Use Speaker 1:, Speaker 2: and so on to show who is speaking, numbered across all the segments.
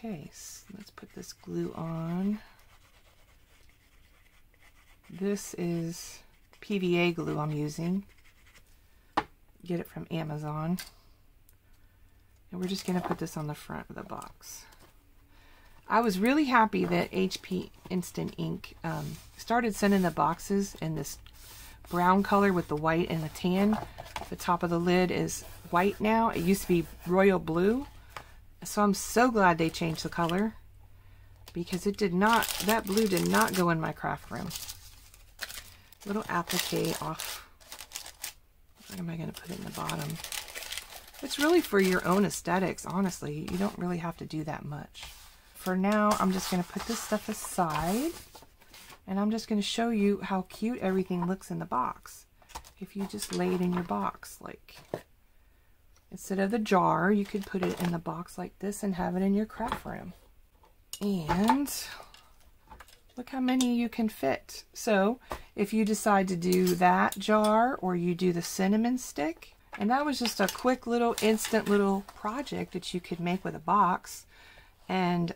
Speaker 1: Okay, so let's put this glue on. This is PVA glue I'm using. Get it from Amazon. And we're just going to put this on the front of the box. I was really happy that HP Instant Ink started sending the boxes in this brown color with the white and the tan. The top of the lid is white now. It used to be royal blue. So I'm so glad they changed the color, because it did not, that blue did not go in my craft room. Little applique off. What am I going to put in the bottom? It's really for your own aesthetics, honestly. You don't really have to do that much. For now, I'm just going to put this stuff aside, and I'm just going to show you how cute everything looks in the box. If you just lay it in your box, like, instead of the jar, you could put it in the box like this and have it in your craft room. And look how many you can fit. So if you decide to do that jar, or you do the cinnamon stick, and that was just a quick little instant little project that you could make with a box. And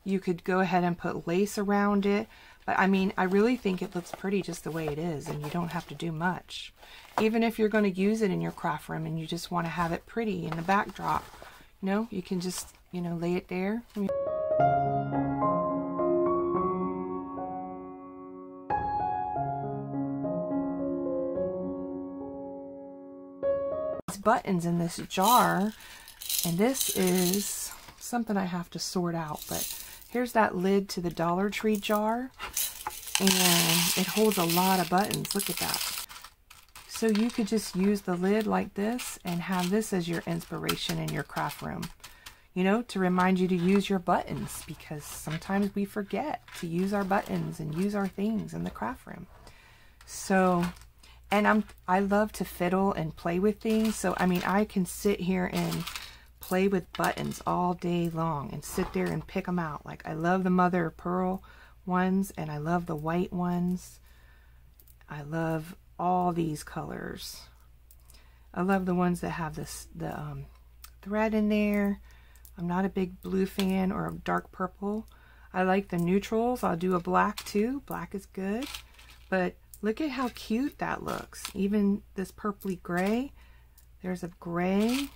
Speaker 1: you could go ahead and put lace around it. But I mean, I really think it looks pretty just the way it is, and you don't have to do much. Even if you're going to use it in your craft room and you just want to have it pretty in the backdrop, you know, you can just, you know, lay it there. These buttons in this jar, and this is something I have to sort out, but here's that lid to the Dollar Tree jar, and it holds a lot of buttons. Look at that. So you could just use the lid like this and have this as your inspiration in your craft room, you know, to remind you to use your buttons, because sometimes we forget to use our buttons and use our things in the craft room. So, and I love to fiddle and play with things, so I mean, I can sit here and play with buttons all day long and sit there and pick them out. Like, I love the mother of pearl ones, and I love the white ones. I love all these colors. I love the ones that have this thread in there. I'm not a big blue fan, or a dark purple. I like the neutrals. I'll do a black too. Black is good. But look at how cute that looks. Even this purpley gray. There's a gray.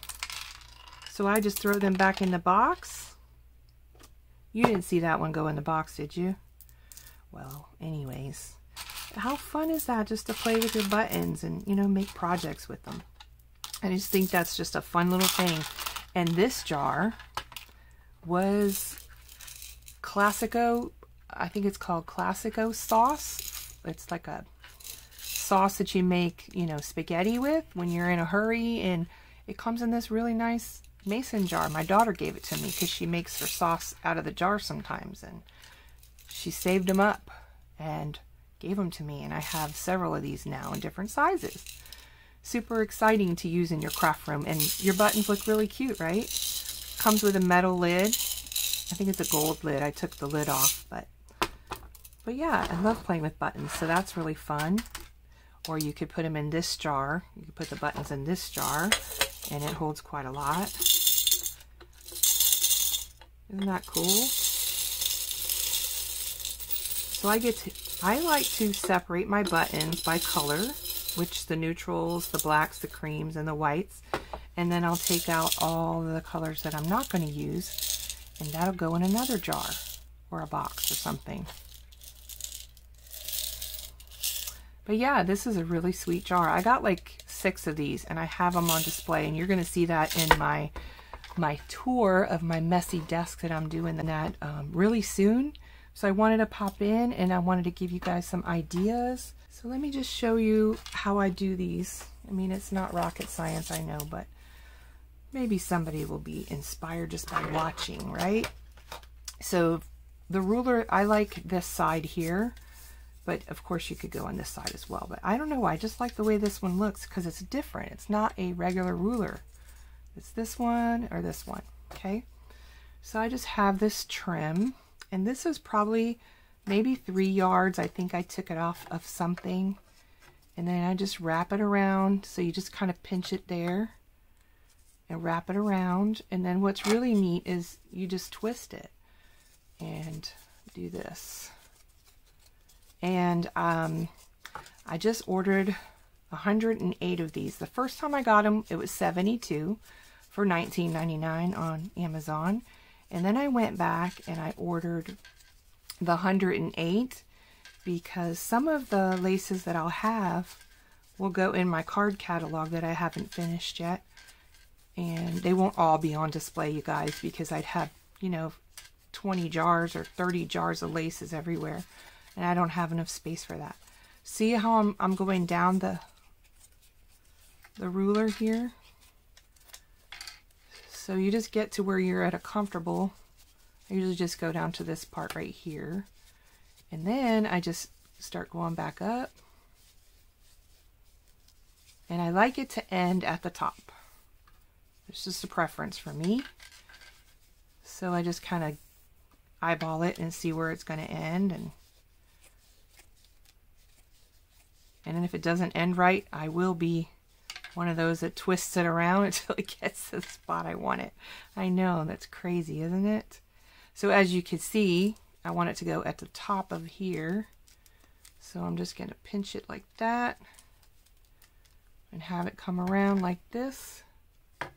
Speaker 1: So I just throw them back in the box. You didn't see that one go in the box, did you? Well, anyways, how fun is that, just to play with your buttons and, you know, make projects with them. I just think that's just a fun little thing. And this jar was Classico, I think it's called Classico sauce. It's like a sauce that you make, you know, spaghetti with when you're in a hurry, and it comes in this really nice mason jar. My daughter gave it to me because she makes her sauce out of the jar sometimes, and she saved them up and gave them to me, and I have several of these now in different sizes. Super exciting to use in your craft room, and your buttons look really cute, right? Comes with a metal lid. I think it's a gold lid. I took the lid off, but yeah, I love playing with buttons, so that's really fun. Or you could put them in this jar. You could put the buttons in this jar, and it holds quite a lot. Isn't that cool? So I like to separate my buttons by color, which the neutrals, the blacks, the creams, and the whites. And then I'll take out all the colors that I'm not going to use, and that'll go in another jar or a box or something. But yeah, this is a really sweet jar. I got like 6 of these, and I have them on display, and you're going to see that in my tour of my messy desk that I'm doing that really soon. So I wanted to pop in, and I wanted to give you guys some ideas. So let me just show you how I do these. I mean, it's not rocket science, I know, but maybe somebody will be inspired just by watching, right? So the ruler, I like this side here, but of course you could go on this side as well. But I don't know, I just like the way this one looks because it's different. It's not a regular ruler. It's this one or this one, okay? So I just have this trim, and this is probably maybe 3 yards. I think I took it off of something, and then I just wrap it around. So you just kind of pinch it there, and wrap it around. And then what's really neat is you just twist it and do this. And I just ordered 108 of these. The first time I got them, it was 72 for $19.99 on Amazon. And then I went back and I ordered the 108 because some of the laces that I'll have will go in my card catalog that I haven't finished yet. And they won't all be on display, you guys, because I'd have, you know, 20 jars or 30 jars of laces everywhere. And I don't have enough space for that. See how I'm going down the ruler here? So you just get to where you're at a comfortable. I usually just go down to this part right here. And then I just start going back up. And I like it to end at the top. It's just a preference for me. So I just kind of eyeball it and see where it's going to end. And then if it doesn't end right, I will be one of those that twists it around until it gets to the spot I want it. I know, that's crazy, isn't it? So as you can see, I want it to go at the top of here. So I'm just going to pinch it like that and have it come around like this. You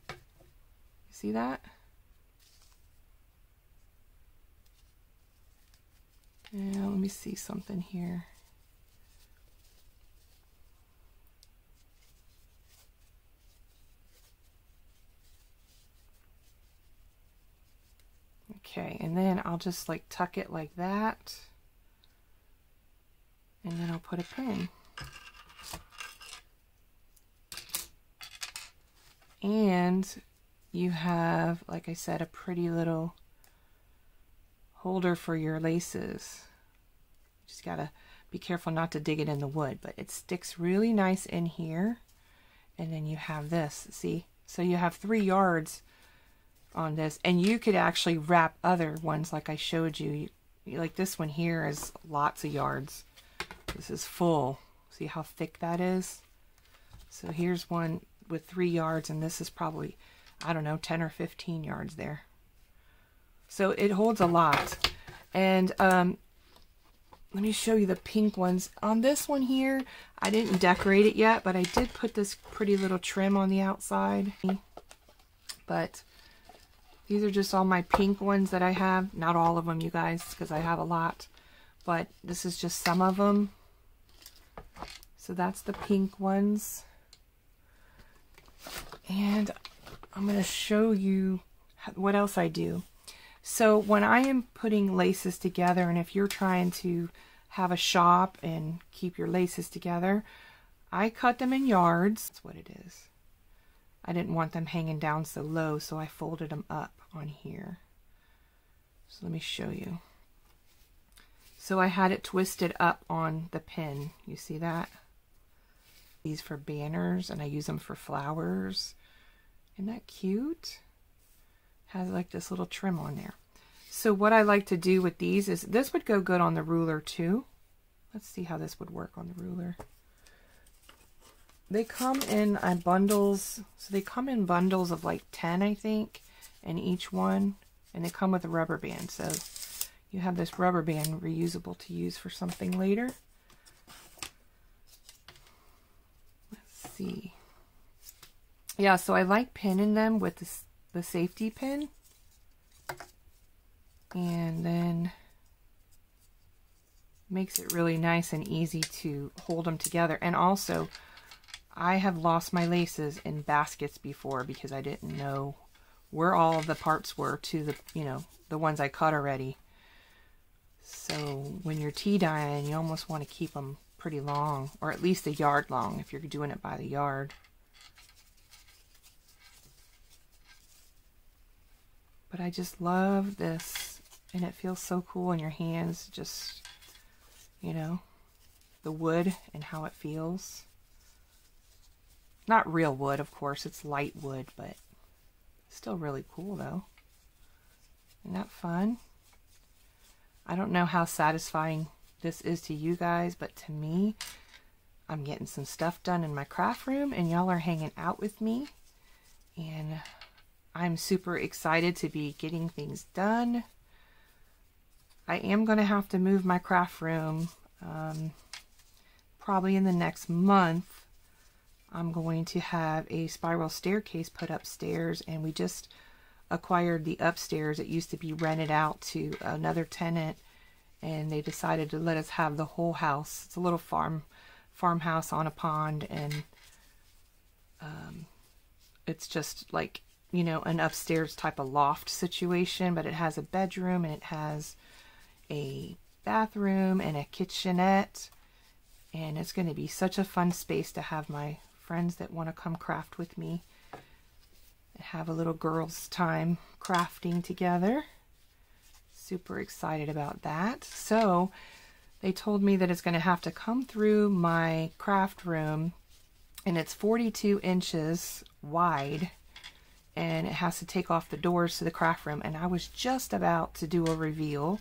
Speaker 1: see that? Now let me see something here. Okay, and then I'll just like tuck it like that, and then I'll put a pin. And you have, like I said, a pretty little holder for your laces. Just gotta be careful not to dig it in the wood, but it sticks really nice in here. And then you have this, see? So you have 3 yards on this, and you could actually wrap other ones like I showed you. Like this one here is lots of yards. This is full. See how thick that is? So here's one with 3 yards, and this is probably, I don't know, 10 or 15 yards there. So it holds a lot. And let me show you the pink ones. On this one here, I didn't decorate it yet, but I did put this pretty little trim on the outside. But these are just all my pink ones that I have. Not all of them, you guys, because I have a lot. But this is just some of them. So that's the pink ones. And I'm going to show you what else I do. So when I am putting laces together, and if you're trying to have a shop and keep your laces together, I cut them in yards. That's what it is. I didn't want them hanging down so low, so I folded them up on here. So let me show you. So I had it twisted up on the pin. You see that? These for banners, and I use them for flowers. Isn't that cute? Has like this little trim on there. So what I like to do with these is, this would go good on the ruler too. Let's see how this would work on the ruler. They come in bundles, so they come in bundles of like 10, I think, in each one, and they come with a rubber band. So you have this rubber band reusable to use for something later. Let's see. Yeah, so I like pinning them with the safety pin, and then makes it really nice and easy to hold them together. And also, I have lost my laces in baskets before because I didn't know where all of the parts were to the, you know, the ones I cut already. So when you're tea dyeing, you almost want to keep them pretty long, or at least a yard long if you're doing it by the yard. But I just love this, and it feels so cool in your hands, just, you know, the wood and how it feels. Not real wood, of course, it's light wood, but still really cool though. Isn't that fun? I don't know how satisfying this is to you guys, but to me, I'm getting some stuff done in my craft room, and y'all are hanging out with me, and I'm super excited to be getting things done. I am going to have to move my craft room probably in the next month. I'm going to have a spiral staircase put upstairs, and we just acquired the upstairs. It used to be rented out to another tenant, and they decided to let us have the whole house. It's a little farmhouse on a pond, and it's just like, you know, an upstairs type of loft situation, but it has a bedroom and it has a bathroom and a kitchenette, and it's going to be such a fun space to have my friends that want to come craft with me and have a little girls' time crafting together. Super excited about that. So they told me that it's going to have to come through my craft room, and it's 42 inches wide, and it has to take off the doors to the craft room. And I was just about to do a reveal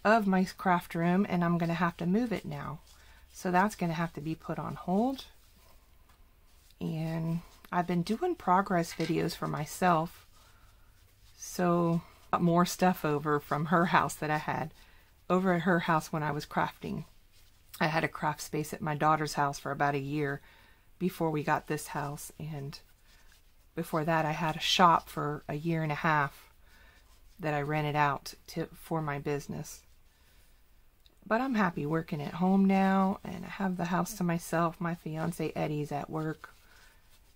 Speaker 1: of my craft room, and I'm going to have to move it now. So that's going to have to be put on hold. And I've been doing progress videos for myself, so got more stuff over from her house that I had over at her house when I was crafting. I had a craft space at my daughter's house for about a year before we got this house, and before that I had a shop for a year and a half that I rented out for my business. But I'm happy working at home now, and I have the house to myself. My fiance Eddie's at work,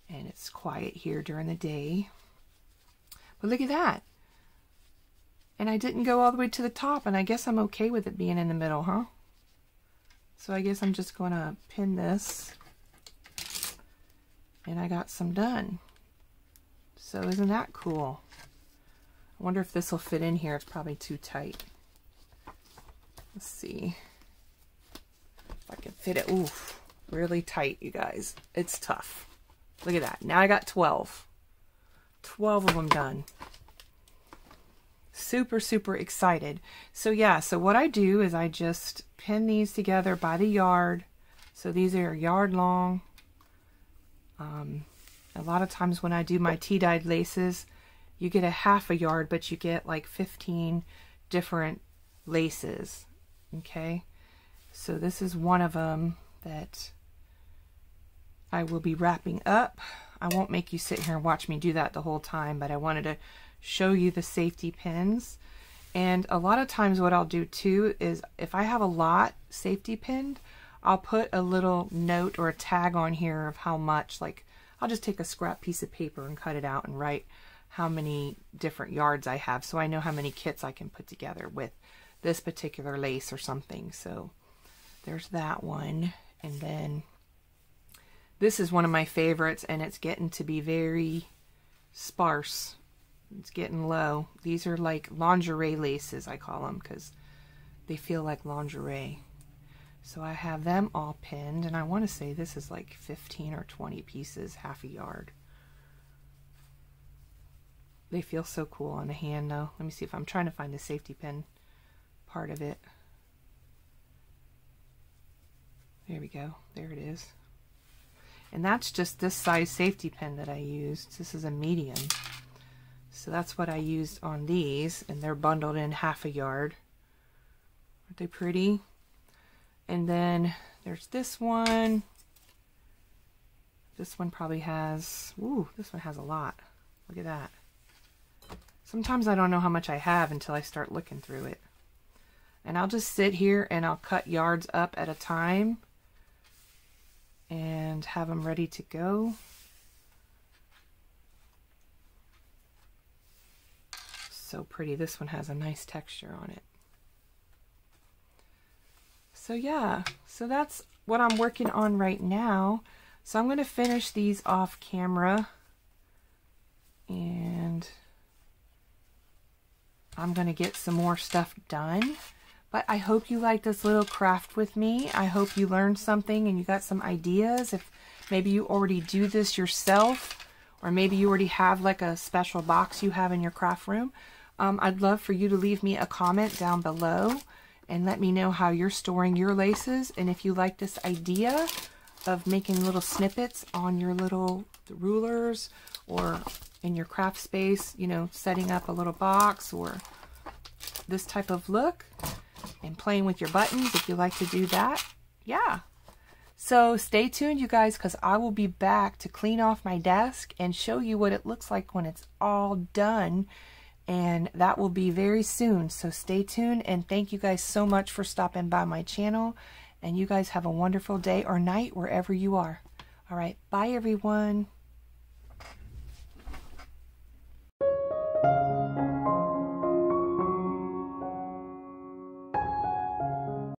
Speaker 1: and it's quiet here during the day. But look at that. And I didn't go all the way to the top, and I guess I'm okay with it being in the middle, huh? So I guess I'm just going to pin this, and I got some done. So isn't that cool? I wonder if this will fit in here. It's probably too tight. Let's see if I can fit it. Oof, really tight, you guys. It's tough. Look at that. Now I got 12. 12 of them done. Super, super excited. So yeah, so what I do is I just pin these together by the yard. So these are a yard long. A lot of times when I do my tea-dyed laces, you get a half a yard, but you get like 15 different laces. Okay, so this is one of them that I will be wrapping up. I won't make you sit here and watch me do that the whole time, but I wanted to show you the safety pins. And a lot of times what I'll do too is if I have a lot safety pinned, I'll put a little note or a tag on here of how much. Like I'll just take a scrap piece of paper and cut it out and write how many different yards I have, so I know how many kits I can put together with this particular lace or something. So there's that one. And then this is one of my favorites, and it's getting to be very sparse. It's getting low. These are like lingerie laces, I call them, because they feel like lingerie. So I have them all pinned, and I want to say this is like 15 or 20 pieces, half a yard. They feel so cool on the hand though. Let me see if I'm trying to find the safety pin part of it. There we go. There it is. And that's just this size safety pin that I used. This is a medium. So that's what I used on these, and they're bundled in half a yard. Aren't they pretty? And then there's this one. This one probably has, ooh, this one has a lot. Look at that. Sometimes I don't know how much I have until I start looking through it. And I'll just sit here and I'll cut yards up at a time and have them ready to go. So pretty. This one has a nice texture on it. So yeah, so that's what I'm working on right now. So I'm going to finish these off camera, and I'm going to get some more stuff done. But I hope you like this little craft with me. I hope you learned something and you got some ideas. If maybe you already do this yourself, or maybe you already have like a special box you have in your craft room, I'd love for you to leave me a comment down below and let me know how you're storing your laces, and if you like this idea of making little snippets on your little rulers or in your craft space, you know, setting up a little box or this type of look and playing with your buttons if you like to do that. Yeah. So stay tuned, you guys, because I will be back to clean off my desk and show you what it looks like when it's all done. And that will be very soon. So stay tuned, and thank you guys so much for stopping by my channel. And you guys have a wonderful day or night wherever you are. All right. Bye, everyone.